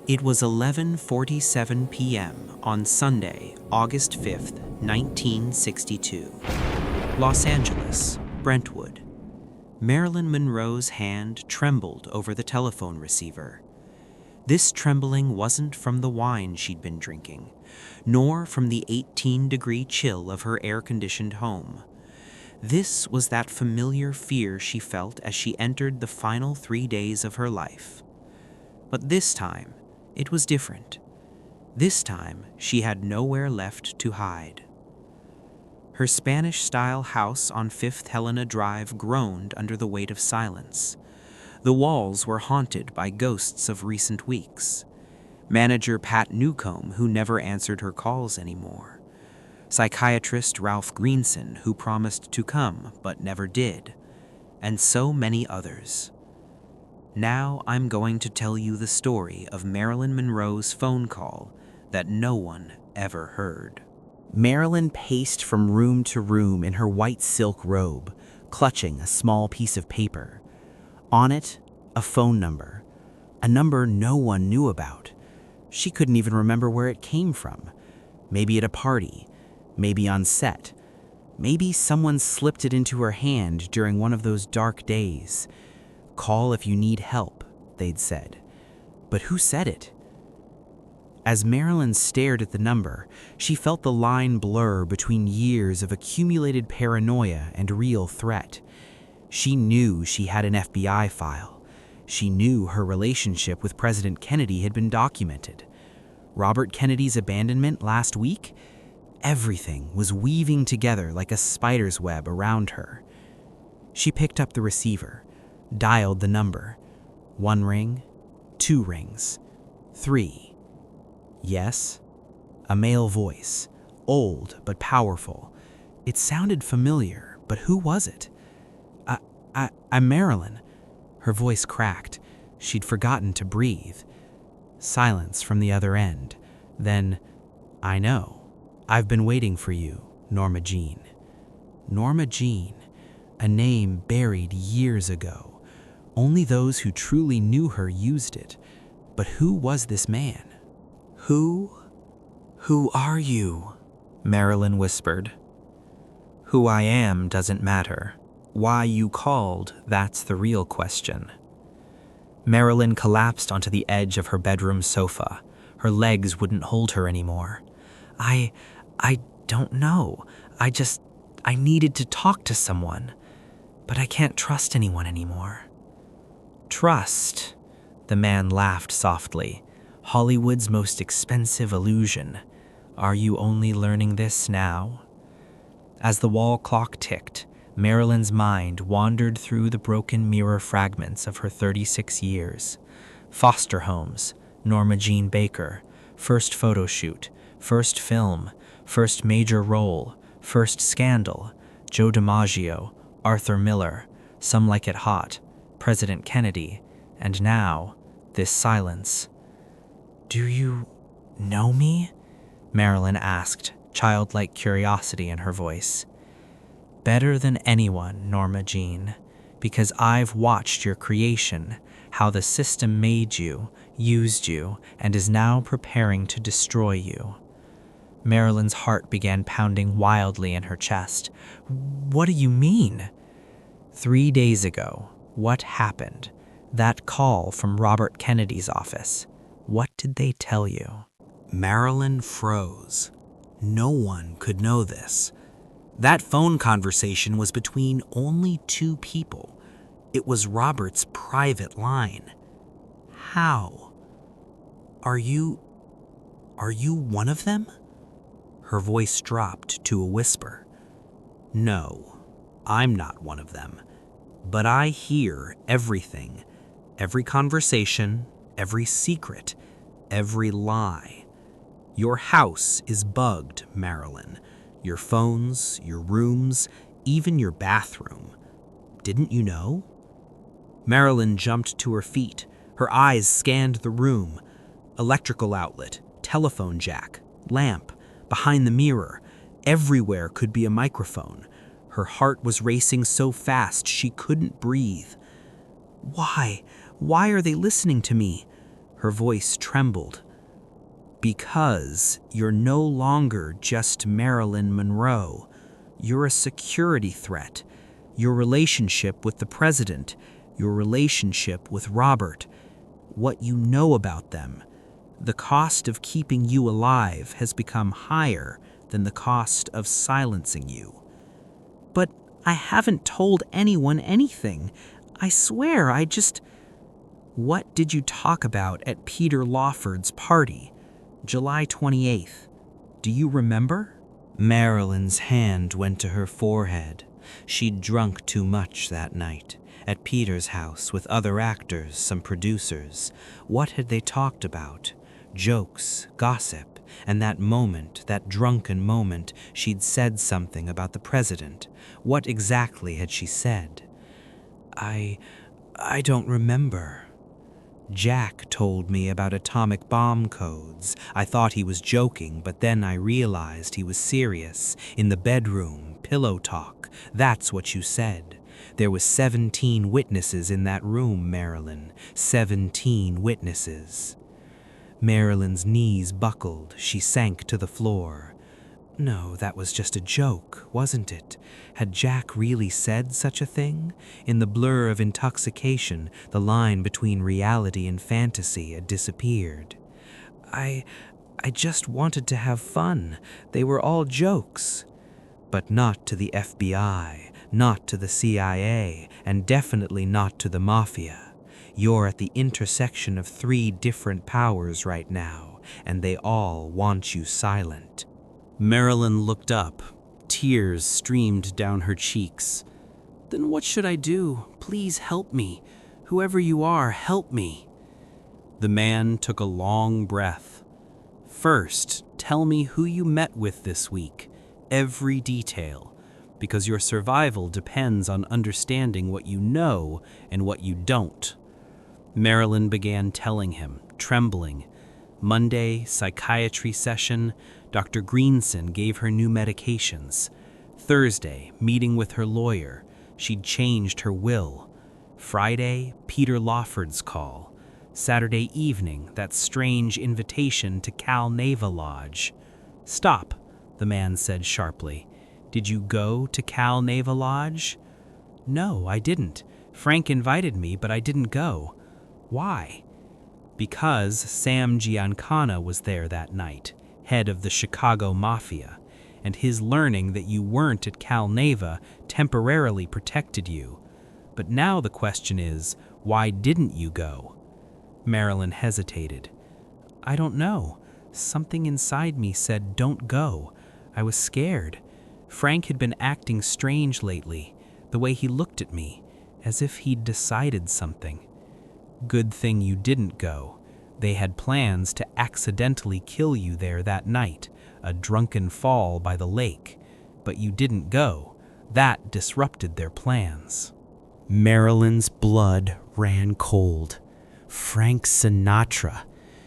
It was 11:47 p.m. on Sunday, August 5th, 1962. Los Angeles, Brentwood. Marilyn Monroe's hand trembled over the telephone receiver. This trembling wasn't from the wine she'd been drinking, nor from the 18-degree chill of her air-conditioned home. This was that familiar fear she felt as she entered the final 3 days of her life. But this time, it was different. This time, she had nowhere left to hide. Her Spanish-style house on Fifth Helena Drive groaned under the weight of silence. The walls were haunted by ghosts of recent weeks. Manager Pat Newcomb, who never answered her calls anymore. Psychiatrist Ralph Greenson, who promised to come but never did. And so many others. Now I'm going to tell you the story of Marilyn Monroe's phone call that no one ever heard. Marilyn paced from room to room in her white silk robe, clutching a small piece of paper. On it, a phone number. A number no one knew about. She couldn't even remember where it came from. Maybe at a party. Maybe on set. Maybe someone slipped it into her hand during one of those dark days. "Call if you need help," they'd said. But who said it? As Marilyn stared at the number, she felt the line blur between years of accumulated paranoia and real threat. She knew she had an FBI file. She knew her relationship with President Kennedy had been documented. Robert Kennedy's abandonment last week? Everything was weaving together like a spider's web around her. She picked up the receiver, dialed the number. 1 ring, 2 rings, 3. Yes? A male voice, old but powerful. It sounded familiar, but who was it? I'm Marilyn. Her voice cracked. She'd forgotten to breathe. Silence from the other end. Then, "I know. I've been waiting for you, Norma Jean." Norma Jean, a name buried years ago. Only those who truly knew her used it. But who was this man? Who are you?" Marilyn whispered. "Who I am doesn't matter. Why you called, that's the real question." Marilyn collapsed onto the edge of her bedroom sofa. Her legs wouldn't hold her anymore. I don't know. I needed to talk to someone. But I can't trust anyone anymore." "Trust?" The man laughed softly. "Hollywood's most expensive illusion. Are you only learning this now?" As the wall clock ticked, Marilyn's mind wandered through the broken mirror fragments of her 36 years. Foster homes, Norma Jean Baker, first photo shoot, first film, first major role, first scandal, Joe DiMaggio, Arthur Miller, Some Like It Hot, President Kennedy, and now, this silence. "Do you know me?" Marilyn asked, childlike curiosity in her voice. "Better than anyone, Norma Jean, because I've watched your creation, how the system made you, used you, and is now preparing to destroy you." Marilyn's heart began pounding wildly in her chest. "What do you mean?" 3 days ago, what happened? That call from Robert Kennedy's office. What did they tell you? Marilyn froze. No one could know this. That phone conversation was between only 2 people. It was Robert's private line. How? Are you one of them?" Her voice dropped to a whisper. "No, I'm not one of them. But I hear everything. Every conversation, every secret, every lie. Your house is bugged, Marilyn. Your phones, your rooms, even your bathroom. Didn't you know?" Marilyn jumped to her feet. Her eyes scanned the room. Electrical outlet, telephone jack, lamp, behind the mirror. Everywhere could be a microphone. Her heart was racing so fast she couldn't breathe. Why are they listening to me?" Her voice trembled. Because you're no longer just Marilyn Monroe. You're a security threat. Your relationship with the president, your relationship with Robert, what you know about them. The cost of keeping you alive has become higher than the cost of silencing you. But I haven't told anyone anything. I swear, I just... What did you talk about at Peter Lawford's party? July 28th. Do you remember? Marilyn's hand went to her forehead. She'd drunk too much that night. At Peter's house with other actors, some producers. What had they talked about? Jokes, gossip, and that moment, that drunken moment, she'd said something about the president. What exactly had she said? I don't remember. Jack told me about atomic bomb codes. I thought he was joking, but then I realized he was serious. In the bedroom, pillow talk. That's what you said. There was 17 witnesses in that room, Marilyn. 17 witnesses. Marilyn's knees buckled. She sank to the floor. No, that was just a joke, wasn't it? Had Jack really said such a thing? In the blur of intoxication, the line between reality and fantasy had disappeared. I just wanted to have fun. They were all jokes. But not to the FBI, not to the CIA, and definitely not to the mafia. You're at the intersection of 3 different powers right now, and they all want you silent. Marilyn looked up. Tears streamed down her cheeks. Then what should I do? Please help me. Whoever you are, help me. The man took a long breath. First, tell me who you met with this week. Every detail. Because your survival depends on understanding what you know and what you don't. Marilyn began telling him, trembling. Monday, psychiatry session. Dr. Greenson gave her new medications. Thursday, meeting with her lawyer. She'd changed her will. Friday, Peter Lawford's call. Saturday evening, that strange invitation to Cal Neva Lodge. Stop, the man said sharply. Did you go to Cal Neva Lodge? No, I didn't. Frank invited me, but I didn't go. Why? Because Sam Giancana was there that night, head of the Chicago Mafia, and his learning that you weren't at Cal Neva temporarily protected you. But now the question is, why didn't you go? Marilyn hesitated. I don't know. Something inside me said, don't go. I was scared. Frank had been acting strange lately, the way he looked at me, as if he'd decided something. Good thing you didn't go. They had plans to accidentally kill you there that night, a drunken fall by the lake. But you didn't go. That disrupted their plans. Marilyn's blood ran cold. Frank Sinatra.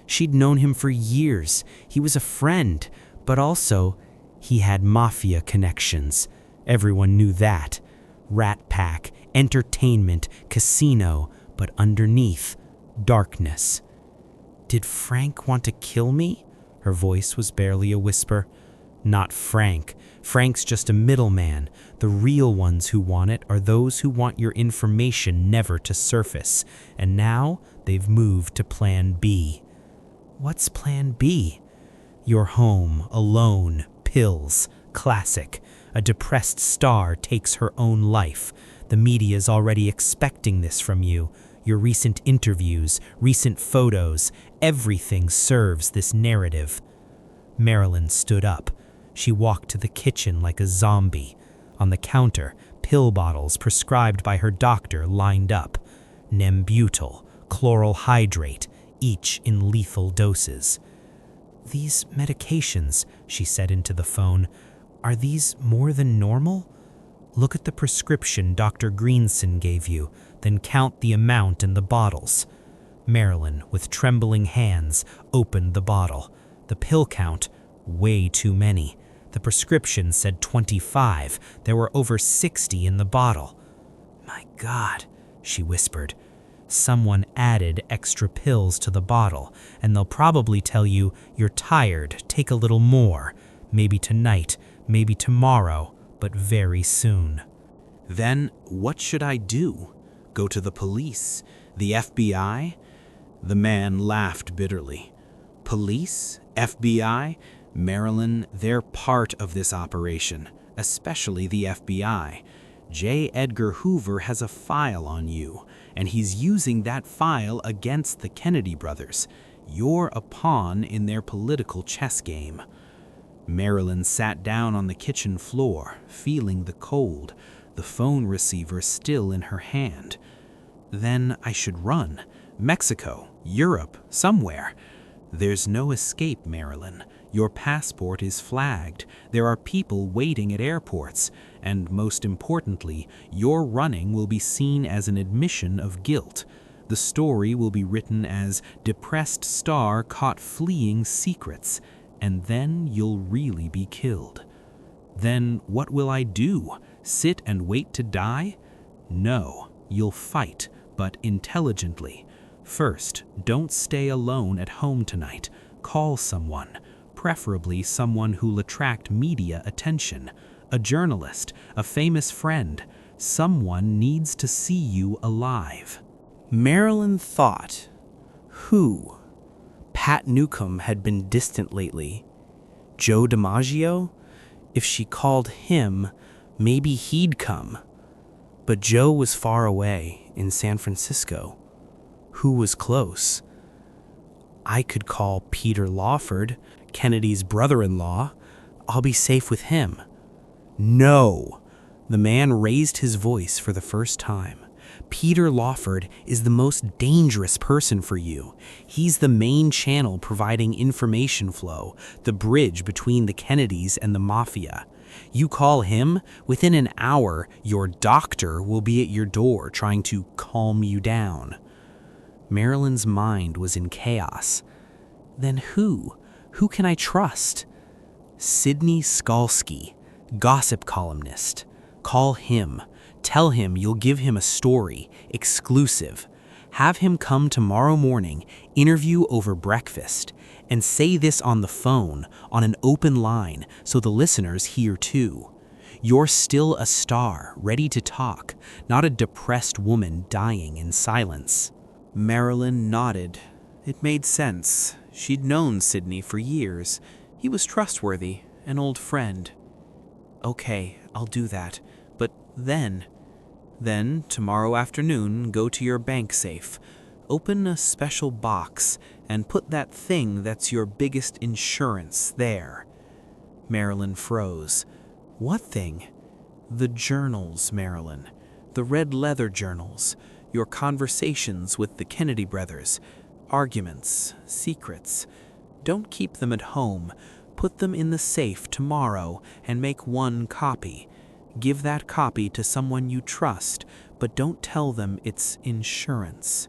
She'd known him for years. He was a friend, but also he had mafia connections. Everyone knew that. Rat Pack, entertainment, casino, but underneath, darkness. Did Frank want to kill me? Her voice was barely a whisper. Not Frank. Frank's just a middleman. The real ones who want it are those who want your information never to surface. And now they've moved to Plan B. What's Plan B? You're home, alone, pills, classic. A depressed star takes her own life. The media's already expecting this from you. Your recent interviews, recent photos, everything serves this narrative. Marilyn stood up. She walked to the kitchen like a zombie. On the counter, pill bottles prescribed by her doctor lined up. Nembutal, chloral hydrate, each in lethal doses. These medications, she said into the phone, are these more than normal? Look at the prescription Dr. Greenson gave you, then count the amount in the bottles. Marilyn, with trembling hands, opened the bottle. The pill count, way too many. The prescription said 25. There were over 60 in the bottle. My God, she whispered. Someone added extra pills to the bottle, and they'll probably tell you you're tired, take a little more. Maybe tonight, maybe tomorrow, but very soon. Then what should I do? Go to the police? The FBI? The man laughed bitterly. Police? FBI? Marilyn, they're part of this operation, especially the FBI. J. Edgar Hoover has a file on you, and he's using that file against the Kennedy brothers. You're a pawn in their political chess game. Marilyn sat down on the kitchen floor, feeling the cold, the phone receiver still in her hand. Then I should run. Mexico, Europe, somewhere. There's no escape, Marilyn. Your passport is flagged. There are people waiting at airports. And most importantly, your running will be seen as an admission of guilt. The story will be written as "Depressed Star Caught Fleeing Secrets," and then you'll really be killed. Then what will I do? Sit and wait to die? No, you'll fight, but intelligently. First, don't stay alone at home tonight. Call someone, preferably someone who'll attract media attention. A journalist, a famous friend. Someone needs to see you alive. Marilyn thought, who? Pat Newcomb had been distant lately. Joe DiMaggio? If she called him, maybe he'd come. But Joe was far away, in San Francisco. Who was close? I could call Peter Lawford, Kennedy's brother-in-law. I'll be safe with him. No! The man raised his voice for the first time. Peter Lawford is the most dangerous person for you. He's the main channel providing information flow, the bridge between the Kennedys and the mafia. You call him, within an hour, your doctor will be at your door trying to calm you down. Marilyn's mind was in chaos. Then who? Who can I trust? Sidney Skalski, gossip columnist. Call him. Tell him you'll give him a story, exclusive. Have him come tomorrow morning, interview over breakfast, and say this on the phone, on an open line, so the listeners hear too. You're still a star, ready to talk, not a depressed woman dying in silence. Marilyn nodded. It made sense. She'd known Sidney for years. He was trustworthy, an old friend. Okay, I'll do that. But then, tomorrow afternoon, go to your bank safe. Open a special box and put that thing that's your biggest insurance there. Marilyn froze. What thing? The journals, Marilyn. The red leather journals. Your conversations with the Kennedy brothers. Arguments, secrets. Don't keep them at home. Put them in the safe tomorrow and make one copy. Give that copy to someone you trust, but don't tell them it's insurance.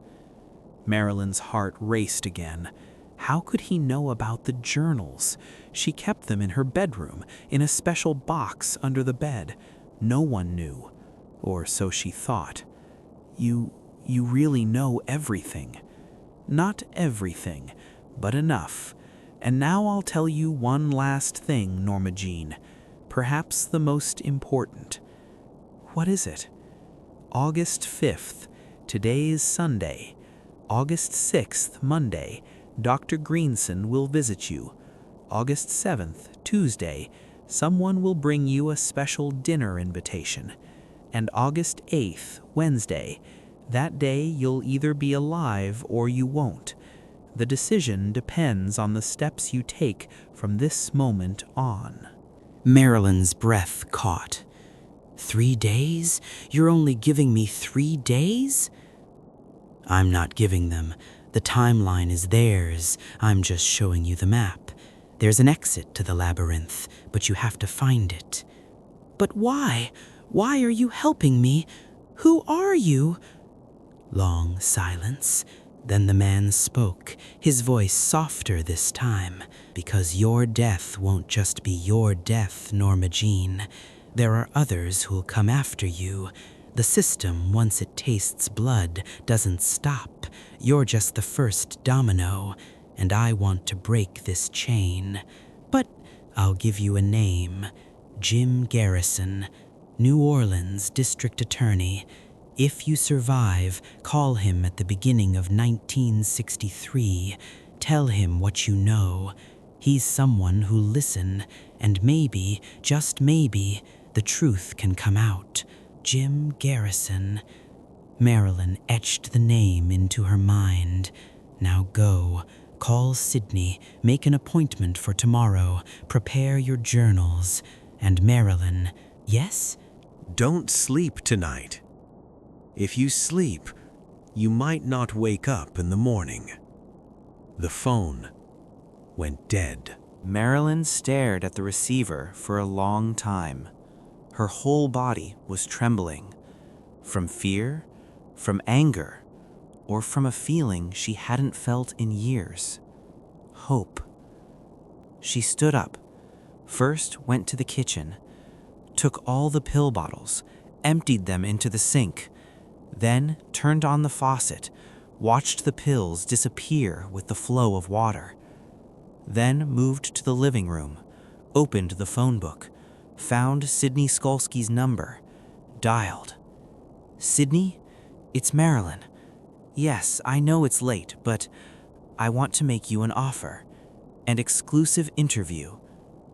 Marilyn's heart raced again. How could he know about the journals? She kept them in her bedroom, in a special box under the bed. No one knew, or so she thought. You really know everything. Not everything, but enough. And now I'll tell you one last thing, Norma Jean. Perhaps the most important. What is it? August 5th. Today is Sunday. August 6th, Monday. Dr. Greenson will visit you. August 7th, Tuesday. Someone will bring you a special dinner invitation. And August 8th, Wednesday. That day you'll either be alive or you won't. The decision depends on the steps you take from this moment on. Marilyn's breath caught. 3 days? You're only giving me 3 days? I'm not giving them. The timeline is theirs. I'm just showing you the map. There's an exit to the labyrinth, but you have to find it. But why? Why are you helping me? Who are you? Long silence. Then the man spoke, his voice softer this time. Because your death won't just be your death, Norma Jean. There are others who'll come after you. The system, once it tastes blood, doesn't stop. You're just the first domino, and I want to break this chain. But I'll give you a name. Jim Garrison, New Orleans District Attorney. If you survive, call him at the beginning of 1963. Tell him what you know. He's someone who'll listen, and maybe, just maybe, the truth can come out. Jim Garrison. Marilyn etched the name into her mind. Now go. Call Sydney. Make an appointment for tomorrow. Prepare your journals. And Marilyn, yes? Don't sleep tonight. If you sleep, you might not wake up in the morning. The phone went dead. Marilyn stared at the receiver for a long time. Her whole body was trembling. From fear, from anger, or from a feeling she hadn't felt in years. Hope. She stood up. First went to the kitchen, took all the pill bottles, emptied them into the sink, then turned on the faucet, watched the pills disappear with the flow of water. Then moved to the living room, opened the phone book, found Sydney Skolsky's number, dialed. Sydney, it's Marilyn. Yes, I know it's late, but I want to make you an offer. An exclusive interview.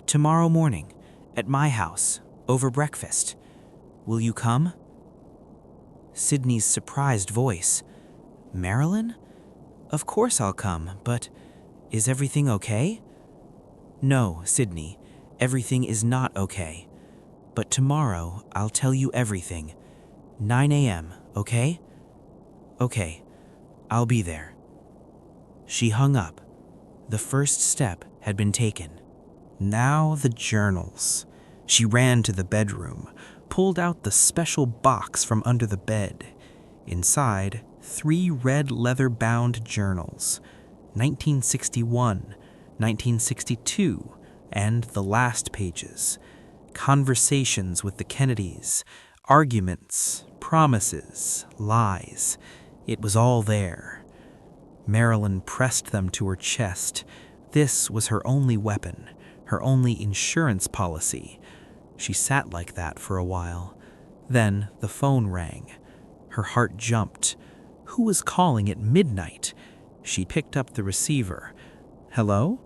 Tomorrow morning, at my house, over breakfast. Will you come? Sydney's surprised voice. Marilyn? Of course I'll come, but is everything okay? No, Sydney, everything is not okay. But tomorrow I'll tell you everything. 9 a.m., okay? Okay, I'll be there. She hung up. The first step had been taken. Now the journals. She ran to the bedroom, pulled out the special box from under the bed. Inside, 3 red leather-bound journals, 1961, 1962, and the last pages. Conversations with the Kennedys, arguments, promises, lies. It was all there. Marilyn pressed them to her chest. This was her only weapon, her only insurance policy. She sat like that for a while. Then the phone rang. Her heart jumped. Who was calling at midnight? She picked up the receiver. Hello?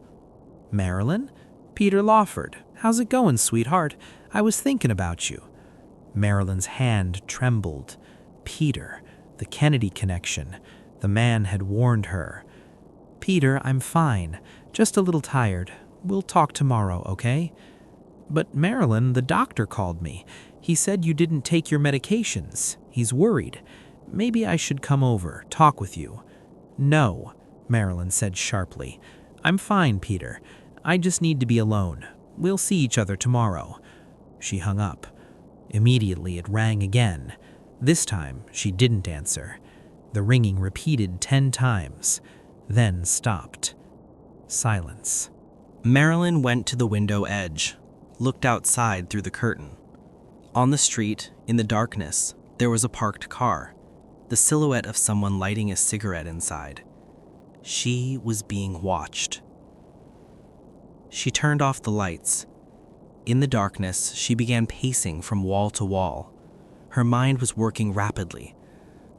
Marilyn? Peter Lawford. How's it going, sweetheart? I was thinking about you. Marilyn's hand trembled. Peter, the Kennedy connection. The man had warned her. Peter, I'm fine. Just a little tired. We'll talk tomorrow, okay? But Marilyn, the doctor called me. He said you didn't take your medications. He's worried. Maybe I should come over, talk with you. No, Marilyn said sharply. I'm fine, Peter. I just need to be alone. We'll see each other tomorrow. She hung up. Immediately it rang again. This time she didn't answer. The ringing repeated 10 times, then stopped. Silence. Marilyn went to the window edge, looked outside through the curtain. On the street, in the darkness, there was a parked car, the silhouette of someone lighting a cigarette inside. She was being watched. She turned off the lights. In the darkness, she began pacing from wall to wall. Her mind was working rapidly.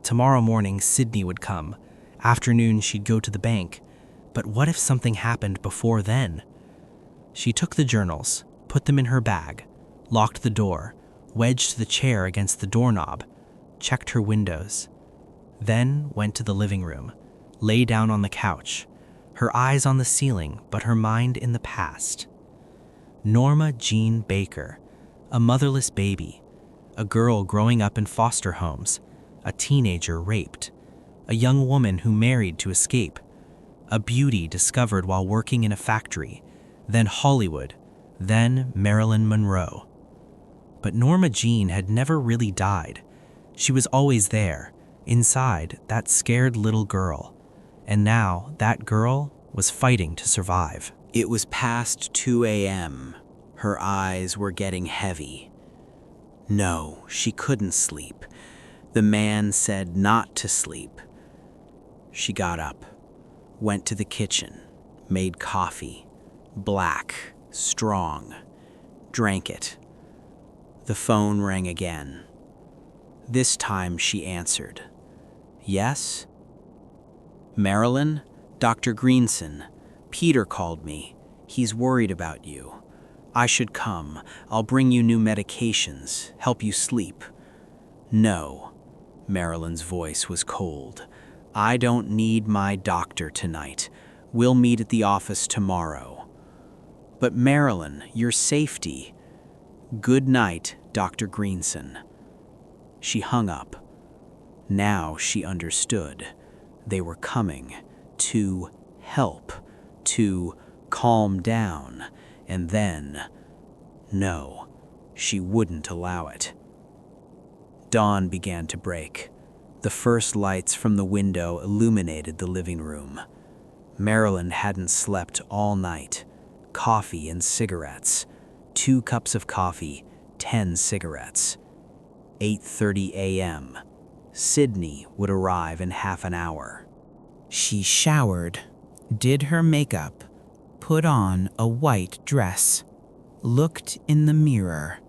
Tomorrow morning, Sydney would come. Afternoon, she'd go to the bank. But what if something happened before then? She took the journals, put them in her bag, locked the door, wedged the chair against the doorknob, checked her windows. Then went to the living room, lay down on the couch, her eyes on the ceiling, but her mind in the past. Norma Jean Baker, a motherless baby, a girl growing up in foster homes, a teenager raped, a young woman who married to escape, a beauty discovered while working in a factory, then Hollywood, then Marilyn Monroe. But Norma Jean had never really died. She was always there, inside that scared little girl. And now that girl was fighting to survive. It was past 2 a.m. Her eyes were getting heavy. No, she couldn't sleep. The man said not to sleep. She got up, went to the kitchen, made coffee, black, strong, drank it. The phone rang again. This time she answered. Yes? Marilyn? Dr. Greenson. Peter called me. He's worried about you. I should come. I'll bring you new medications, help you sleep. No. Marilyn's voice was cold. I don't need my doctor tonight. We'll meet at the office tomorrow. But Marilyn, your safety. Good night, Dr. Greenson. She hung up. Now she understood. They were coming to help, to calm down, and then, no, she wouldn't allow it. Dawn began to break. The first lights from the window illuminated the living room. Marilyn hadn't slept all night. Coffee and cigarettes. 2 cups of coffee, 10 cigarettes. 8:30 a.m. Sydney would arrive in half an hour. She showered, did her makeup, put on a white dress, looked in the mirror.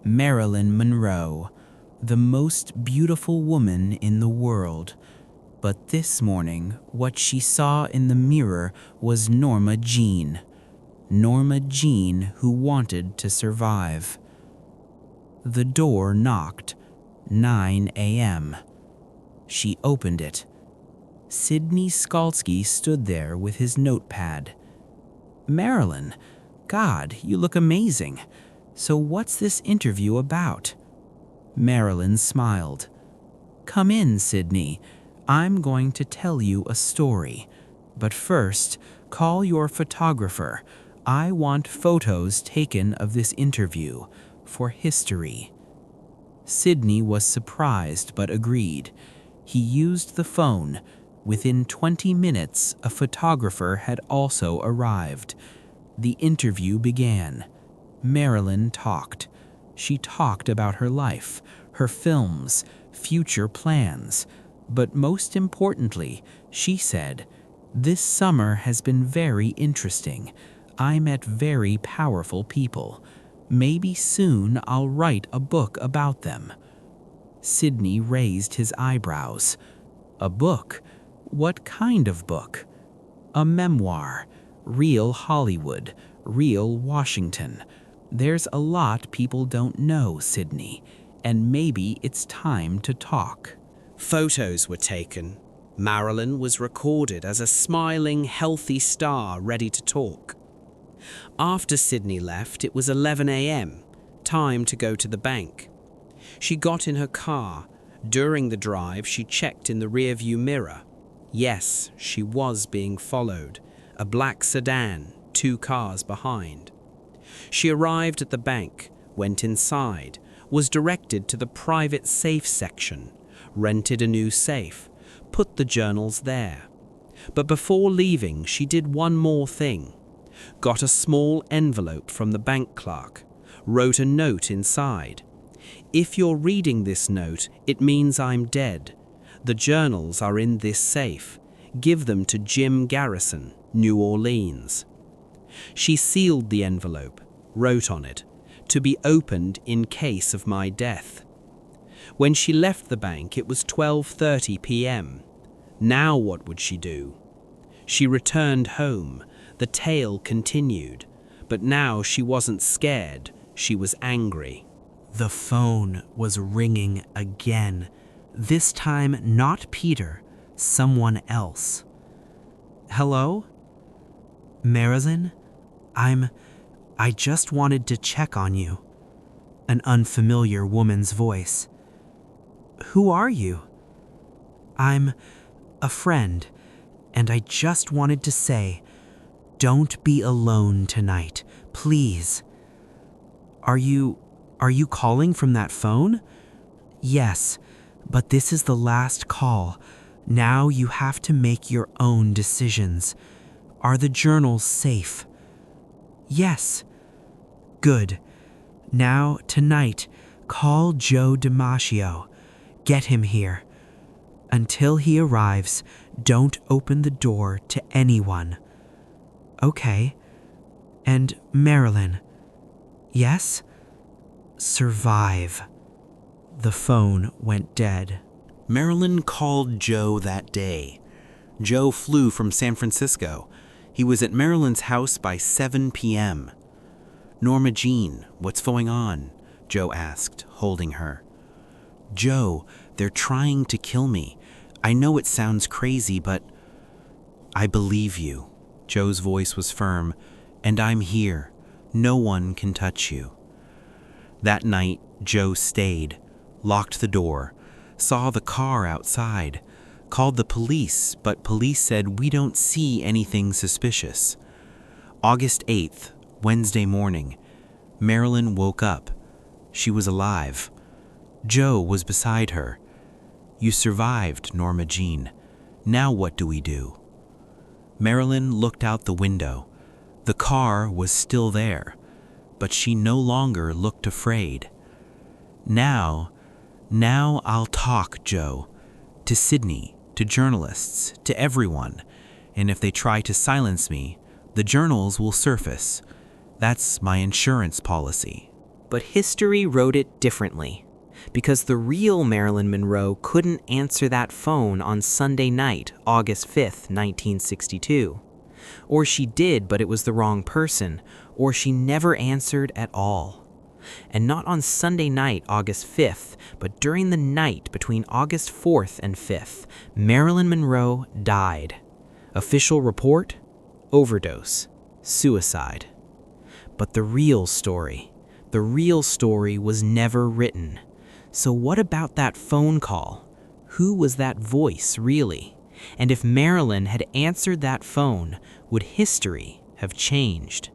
Marilyn Monroe, the most beautiful woman in the world. But this morning, what she saw in the mirror was Norma Jean. Norma Jean who wanted to survive. The door knocked. 9 a.m. She opened it. Sidney Skalski stood there with his notepad. Marilyn, God, you look amazing. So what's this interview about? Marilyn smiled. Come in, Sidney. I'm going to tell you a story. But first, call your photographer. I want photos taken of this interview for history. Sidney was surprised but agreed. He used the phone. Within 20 minutes, a photographer had also arrived. The interview began. Marilyn talked. She talked about her life, her films, future plans. But most importantly, she said, "This summer has been very interesting. I met very powerful people. Maybe soon I'll write a book about them." Sidney raised his eyebrows. A book? What kind of book? A memoir. Real Hollywood. Real Washington. There's a lot people don't know, Sidney, and maybe it's time to talk. Photos were taken. Marilyn was recorded as a smiling, healthy star ready to talk. After Sidney left, it was 11 a.m., time to go to the bank. She got in her car. During the drive, she checked in the rearview mirror. Yes, she was being followed. A black sedan, 2 cars behind. She arrived at the bank, went inside, was directed to the private safe section, rented a new safe, put the journals there. But before leaving, she did one more thing. Got a small envelope from the bank clerk, wrote a note inside. If you're reading this note, it means I'm dead. The journals are in this safe. Give them to Jim Garrison, New Orleans. She sealed the envelope, wrote on it, to be opened in case of my death. When she left the bank, it was 12:30 p.m. Now what would she do? She returned home. The tale continued, but now she wasn't scared, she was angry. The phone was ringing again. This time not Peter, someone else. Hello? Marilyn? I just wanted to check on you. An unfamiliar woman's voice. Who are you? I'm a friend, and I just wanted to say, don't be alone tonight, please. Are you calling from that phone? Yes, but this is the last call. Now you have to make your own decisions. Are the journals safe? Yes. Good. Now, tonight, call Joe DiMaggio. Get him here. Until he arrives, don't open the door to anyone. Okay. And Marilyn. Yes? Survive. The phone went dead. Marilyn called Joe that day. Joe flew from San Francisco. He was at Marilyn's house by 7 p.m. "Norma Jean, what's going on?" Joe asked, holding her. "Joe, they're trying to kill me. I know it sounds crazy, but I believe you." Joe's voice was firm. "And I'm here. No one can touch you." That night, Joe stayed, locked the door, saw the car outside, called the police, but police said, "We don't see anything suspicious." August 8th, Wednesday morning, Marilyn woke up. She was alive. Joe was beside her. "You survived, Norma Jean. Now what do we do?" Marilyn looked out the window. The car was still there, but she no longer looked afraid. Now I'll talk, Joe. To Sydney, to journalists, to everyone. And if they try to silence me, the journals will surface. That's my insurance policy." But history wrote it differently, because the real Marilyn Monroe couldn't answer that phone on Sunday night, August 5th, 1962. Or she did, but it was the wrong person, or she never answered at all. And not on Sunday night, August 5th, but during the night between August 4th and 5th, Marilyn Monroe died. Official report? Overdose. Suicide. But the real story was never written. So what about that phone call? Who was that voice, really? And if Marilyn had answered that phone, would history have changed?